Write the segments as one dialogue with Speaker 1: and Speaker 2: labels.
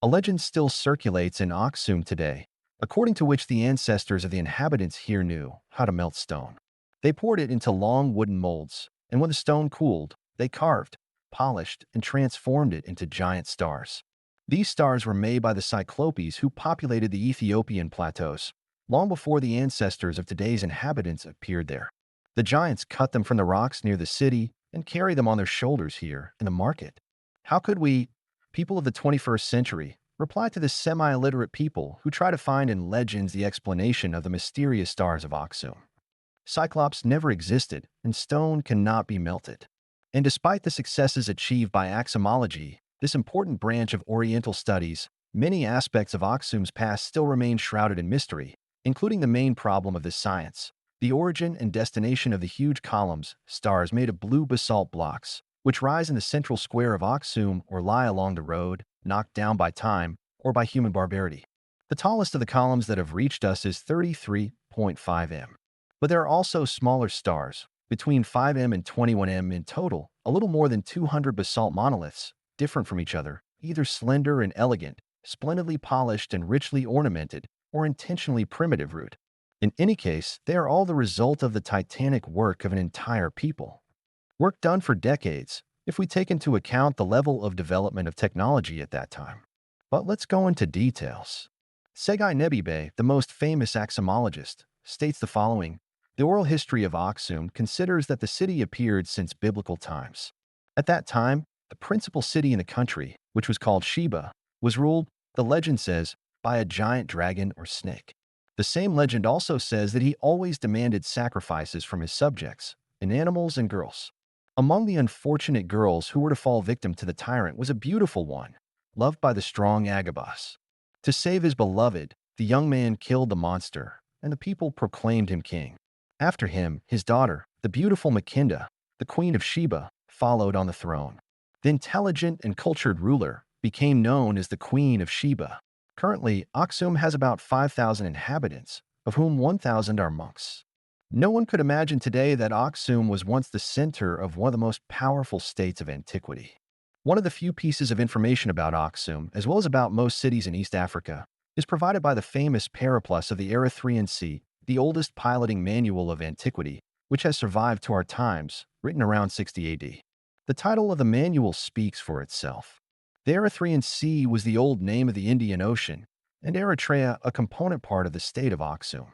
Speaker 1: A legend still circulates in Aksum today, according to which the ancestors of the inhabitants here knew how to melt stone. They poured it into long wooden molds, and when the stone cooled, they carved, polished, and transformed it into giant stars. These stars were made by the Cyclopes who populated the Ethiopian plateaus, long before the ancestors of today's inhabitants appeared there. The giants cut them from the rocks near the city and carry them on their shoulders here in the market. How could we, people of the 21st century, reply to the semi-illiterate people who try to find in legends the explanation of the mysterious stars of Aksum? Cyclops never existed, and stone cannot be melted. And despite the successes achieved by Aksumology, this important branch of Oriental studies, many aspects of Aksum's past still remain shrouded in mystery, including the main problem of this science: the origin and destination of the huge columns, stars made of blue basalt blocks, which rise in the central square of Aksum or lie along the road, knocked down by time or by human barbarity. The tallest of the columns that have reached us is 33.5 m. But there are also smaller stars, between 5 m and 21 m in total, a little more than 200 basalt monoliths, different from each other, either slender and elegant, splendidly polished and richly ornamented, or intentionally primitive root. In any case, they are all the result of the titanic work of an entire people. Work done for decades, if we take into account the level of development of technology at that time. But let's go into details. Segai Nebibe, the most famous Aksumologist, states the following: the oral history of Aksum considers that the city appeared since biblical times. At that time, the principal city in the country, which was called Sheba, was ruled, the legend says, by a giant dragon or snake. The same legend also says that he always demanded sacrifices from his subjects, in animals and girls. Among the unfortunate girls who were to fall victim to the tyrant was a beautiful one, loved by the strong Agabus. To save his beloved, the young man killed the monster, and the people proclaimed him king. After him, his daughter, the beautiful Makinda, the queen of Sheba, followed on the throne. The intelligent and cultured ruler became known as the Queen of Sheba. Currently, Aksum has about 5,000 inhabitants, of whom 1,000 are monks. No one could imagine today that Aksum was once the center of one of the most powerful states of antiquity. One of the few pieces of information about Aksum, as well as about most cities in East Africa, is provided by the famous Periplus of the Erythraean Sea, the oldest piloting manual of antiquity, which has survived to our times, written around 60 AD. The title of the manual speaks for itself. The Erythraean Sea was the old name of the Indian Ocean, and Eritrea a component part of the state of Aksum.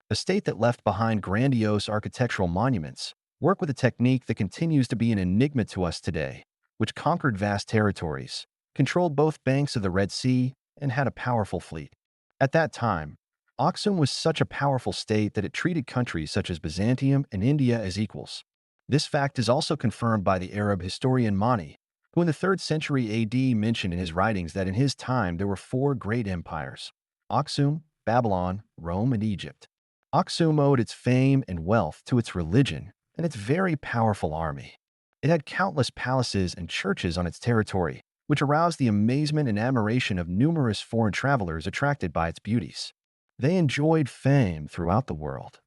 Speaker 1: A state that left behind grandiose architectural monuments, work with a technique that continues to be an enigma to us today, which conquered vast territories, controlled both banks of the Red Sea, and had a powerful fleet. At that time, Aksum was such a powerful state that it treated countries such as Byzantium and India as equals. This fact is also confirmed by the Arab historian Mani, who in the 3rd century AD mentioned in his writings that in his time there were 4 great empires: Aksum, Babylon, Rome, and Egypt. Aksum owed its fame and wealth to its religion and its very powerful army. It had countless palaces and churches on its territory, which aroused the amazement and admiration of numerous foreign travelers attracted by its beauties. They enjoyed fame throughout the world.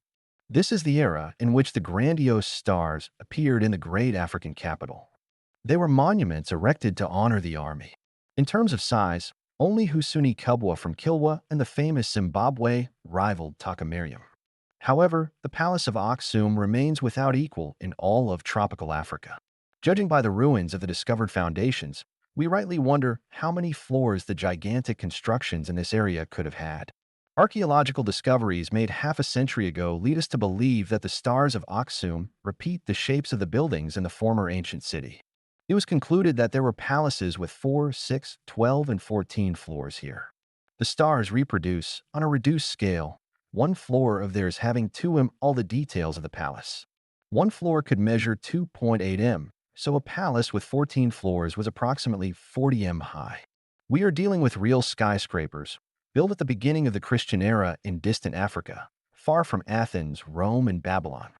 Speaker 1: This is the era in which the grandiose stars appeared in the great African capital. They were monuments erected to honor the army. In terms of size, only Husuni Kubwa from Kilwa and the famous Zimbabwe rivaled Takamariam. However, the Palace of Aksum remains without equal in all of tropical Africa. Judging by the ruins of the discovered foundations, we rightly wonder how many floors the gigantic constructions in this area could have had. Archaeological discoveries made half a century ago lead us to believe that the stars of Aksum repeat the shapes of the buildings in the former ancient city. It was concluded that there were palaces with 4, 6, 12, and 14 floors here. The stars reproduce, on a reduced scale, one floor of theirs having 2 m all the details of the palace. One floor could measure 2.8 m, so a palace with 14 floors was approximately 40 m high. We are dealing with real skyscrapers, built at the beginning of the Christian era in distant Africa, far from Athens, Rome, and Babylon.